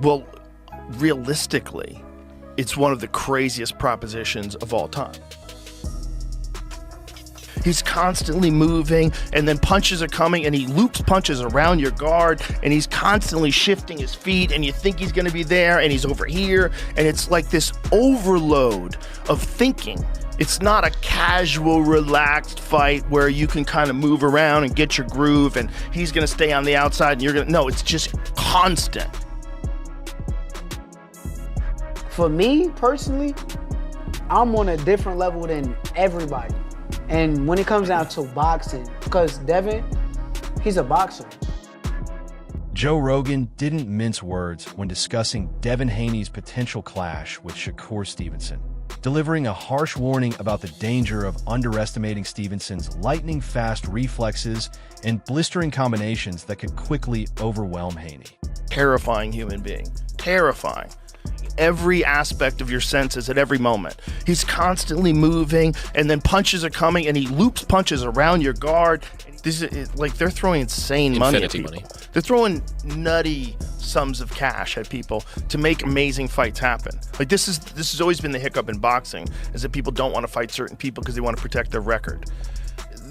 Well, realistically, it's one of the craziest propositions of all time. He's constantly moving, and then punches are coming, and he loops punches around your guard, and he's constantly shifting his feet, and you think he's going to be there, and he's over here, and it's like this overload of thinking. It's not a casual, relaxed fight where you can kind of move around and get your groove, and he's going to stay on the outside, and you're going to... No, it's just constant. For me, personally, I'm on a different level than everybody. And when it comes down to boxing, because Devin, he's a boxer. Joe Rogan didn't mince words when discussing Devin Haney's potential clash with Shakur Stevenson, delivering a harsh warning about the danger of underestimating Stevenson's lightning-fast reflexes and blistering combinations that could quickly overwhelm Haney. Terrifying human being. Terrifying. Every aspect of your senses at every moment. He's constantly moving, and then punches are coming, and he loops punches around your guard. This is like they're throwing insane money at people. They're throwing nutty sums of cash at people to make amazing fights happen. Like this has always been the hiccup in boxing, is that people don't want to fight certain people because they want to protect their record.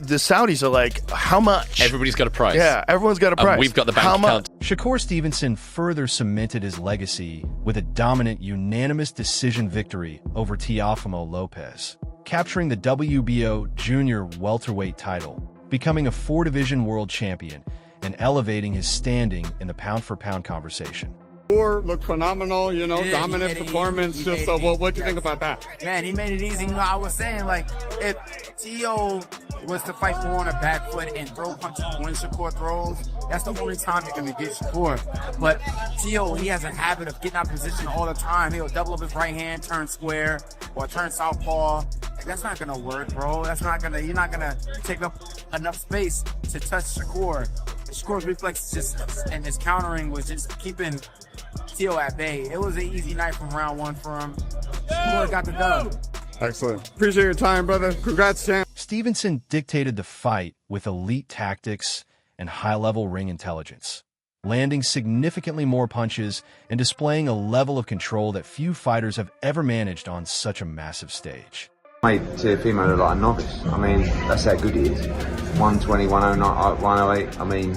The Saudis are like, how much? Everybody's got a price. Yeah, everyone's got a price. We've got the bank account. Shakur Stevenson further cemented his legacy with a dominant unanimous decision victory over Teofimo Lopez, capturing the WBO junior welterweight title, becoming a 4-division world champion, and elevating his standing in the pound-for-pound conversation. Looked phenomenal, you know, dominant performance. What do you think about that? Man, he made it easy. You know, I was saying, like, if Tio was to fight Shakur on a back foot and throw punches when Shakur throws, that's the only time you're going to get Shakur. But Tio, he has a habit of getting out of position all the time. He'll double up his right hand, turn square, or turn southpaw. That's not going to work, bro. That's not going to, you're not going to take up enough space to touch Shakur. Shakur's reflexes and his countering was just keeping Tio at bay. It was an easy night from round one for him. Shakur got the dub. Excellent. Appreciate your time, brother. Congrats, champ. Stevenson dictated the fight with elite tactics and high-level ring intelligence, landing significantly more punches and displaying a level of control that few fighters have ever managed on such a massive stage. Made Teofimo look like a novice. I mean, that's how good he is. 120, 109, 108. I mean,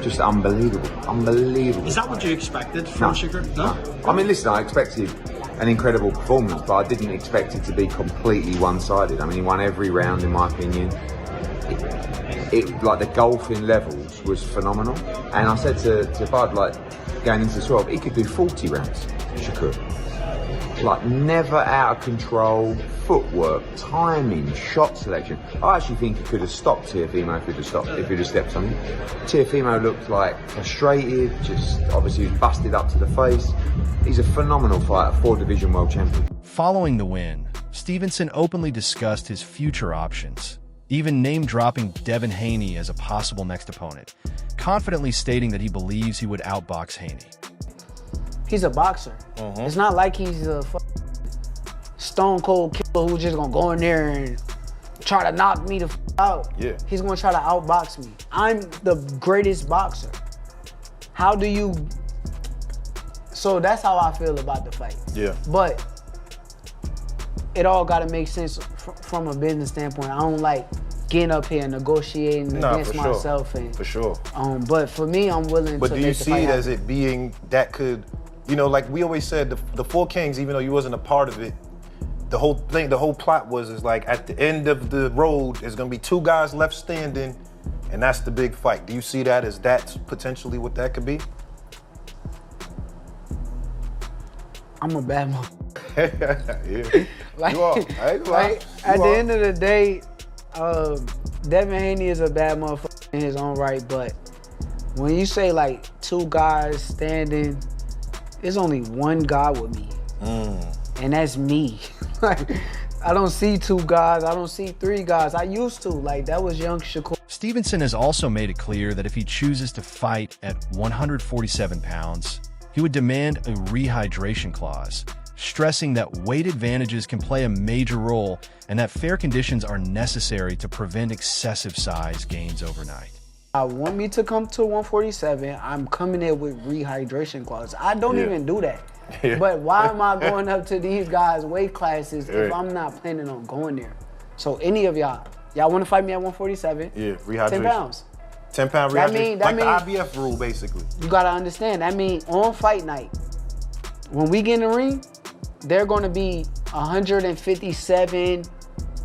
just unbelievable. Unbelievable. Is that what you expected from Shakur? No? I mean, listen, I expected an incredible performance, but I didn't expect it to be completely one-sided. I mean, he won every round, in my opinion. It like the golfing levels was phenomenal. And I said to Bud, like, going into 12, he could do 40 rounds, Shakur. Like, never out of control, footwork, timing, shot selection. I actually think he could have stopped Teofimo if he'd have stepped on him. Teofimo looked like frustrated, just obviously he was busted up to the face. He's a phenomenal fighter, 4-division world champion. Following the win, Stevenson openly discussed his future options, even name-dropping Devin Haney as a possible next opponent, confidently stating that he believes he would outbox Haney. He's a boxer. It's not like he's a stone cold killer who's just gonna go in there and try to knock me the out. Yeah. He's gonna try to outbox me. I'm the greatest boxer. How do you... So that's how I feel about the fight. Yeah. But it all gotta make sense from a business standpoint. I don't like getting up here and negotiating against myself. And, for sure. But for me, I'm willing but to do you see it as it being that could, you know, like we always said, the Four Kings, even though you wasn't a part of it, the whole thing, the whole plot was like at the end of the road, there's gonna be 2 guys left standing, and that's the big fight. Do you see that as that's potentially what that could be? I'm a bad mother. Yeah. Like, you are. At the end of the day, Devin Haney is a bad motherfucker in his own right, but when you say like 2 guys standing, there's only 1 guy with me, and that's me. Like, I don't see 2 guys, I don't see 3 guys. I used to, like, that was young Shakur. Stevenson has also made it clear that if he chooses to fight at 147 pounds, he would demand a rehydration clause, stressing that weight advantages can play a major role and that fair conditions are necessary to prevent excessive size gains overnight. I want me to come to 147, I'm coming in with rehydration clause. I don't even do that. But why am I going up to these guys' weight classes if I'm not planning on going there? So any of y'all want to fight me at 147? Yeah, rehydration. 10 pounds. 10-pound rehydration. Like the IBF rule, basically. You got to understand, that means on fight night, when we get in the ring, they're going to be 157,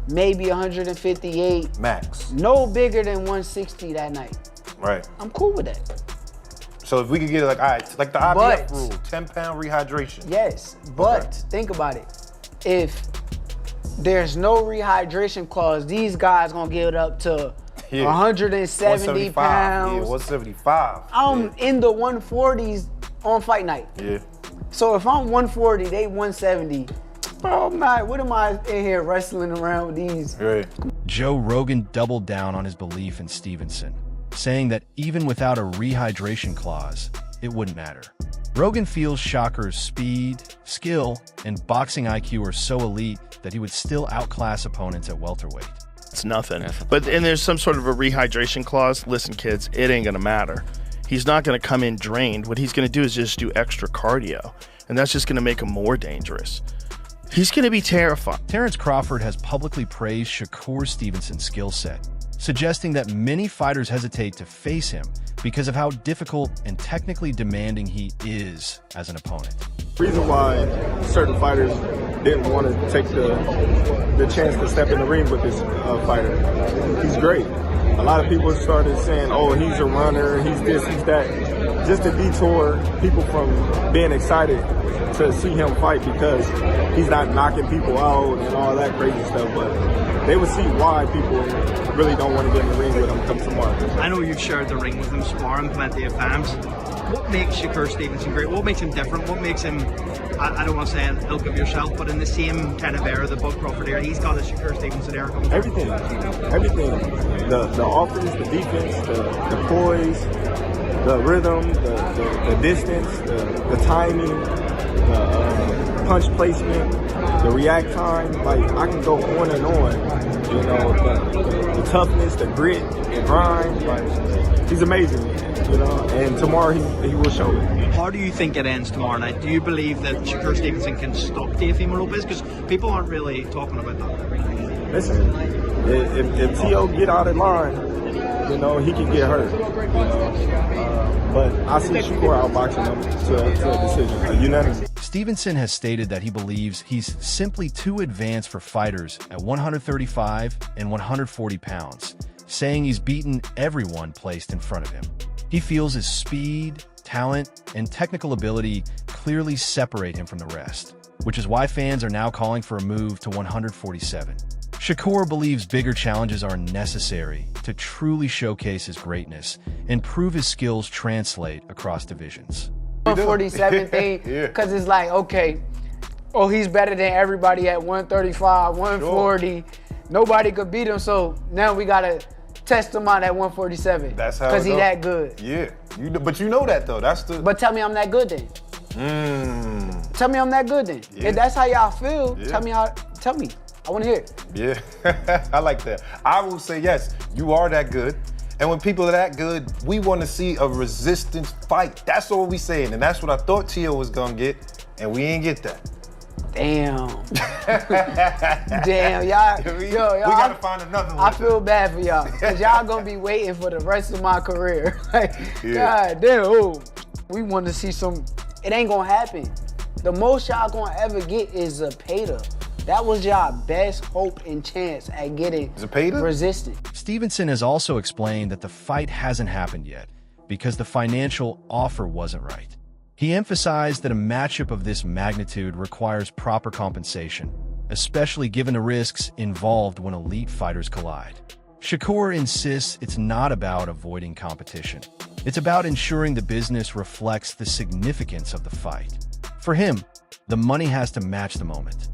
maybe 158. Max. No bigger than 160 that night. Right. I'm cool with that. So if we could get it like, all right, like the IBF rule, 10-pound rehydration. Yes, but think about it. If there's no rehydration clause, these guys gonna get it up to 170 pounds. Yeah, 175. I'm in the 140s on fight night. Yeah. So if I'm 140, they 170. Bro, what am I in here wrestling around with these? Right. Joe Rogan doubled down on his belief in Stevenson, saying that even without a rehydration clause, it wouldn't matter. Rogan feels Shakur's speed, skill, and boxing IQ are so elite that he would still outclass opponents at welterweight. It's nothing. But and there's some sort of a rehydration clause. Listen, kids, it ain't gonna matter. He's not gonna come in drained. What he's gonna do is just do extra cardio, and that's just gonna make him more dangerous. He's gonna be terrifying. Terrence Crawford has publicly praised Shakur Stevenson's skill set, suggesting that many fighters hesitate to face him because of how difficult and technically demanding he is as an opponent. The reason why certain fighters didn't want to take the chance to step in the ring with this fighter. He's great. A lot of people started saying, oh, he's a runner, he's this, he's that. Just to detour people from being excited to see him fight because he's not knocking people out and all that crazy stuff. But they would see why people really don't want to get in the ring with him come tomorrow. I know you've shared the ring with him, sparring plenty of times. What makes Shakur Stevenson great? What makes him different? What makes him, I don't want to say an ilk of yourself, but in the same kind of era, the Bud Crawford era, he's got a Shakur Stevenson era coming. Everything. The offense, the defense, the poise, the rhythm, the distance, the timing, the punch placement, the react time. Like, I can go on and on. You know, the toughness, the grit, the grind. Like, he's amazing, you know, and tomorrow he will show it. How do you think it ends tomorrow night? Do you believe that Shakur Stevenson can stop Teofimo Lopez? Because people aren't really talking about that. Listen, if T.O. get out of line, you know, he can get hurt. You know? But I see Shakur outboxing him to a decision, a unanimous. Stevenson has stated that he believes he's simply too advanced for fighters at 135 and 140 pounds, saying he's beaten everyone placed in front of him. He feels his speed, talent, and technical ability clearly separate him from the rest, which is why fans are now calling for a move to 147. Shakur believes bigger challenges are necessary to truly showcase his greatness and prove his skills translate across divisions. 147 thing, because it's like, okay, oh, he's better than everybody at 135, 140. Sure. Nobody could beat him, so now we got to test him out at 147. That's how because he's that good. Yeah, but you know that, though. That's the... But tell me I'm that good then. Tell me I'm that good then. Yeah. If that's how y'all feel, tell me. I want to hear it. Yeah, I like that. I will say yes, you are that good. And when people are that good, we want to see a resistance fight. That's all we saying. And that's what I thought Tio was going to get. And we ain't get that. Damn. Damn, y'all. We got to find another one. I feel bad for y'all. Because y'all going to be waiting for the rest of my career. Like, God damn. We want to see some. It ain't going to happen. The most y'all going to ever get is Zepeda. That was y'all best hope and chance at getting resistant. Stevenson has also explained that the fight hasn't happened yet because the financial offer wasn't right. He emphasized that a matchup of this magnitude requires proper compensation, especially given the risks involved when elite fighters collide. Shakur insists it's not about avoiding competition. It's about ensuring the business reflects the significance of the fight. For him, the money has to match the moment.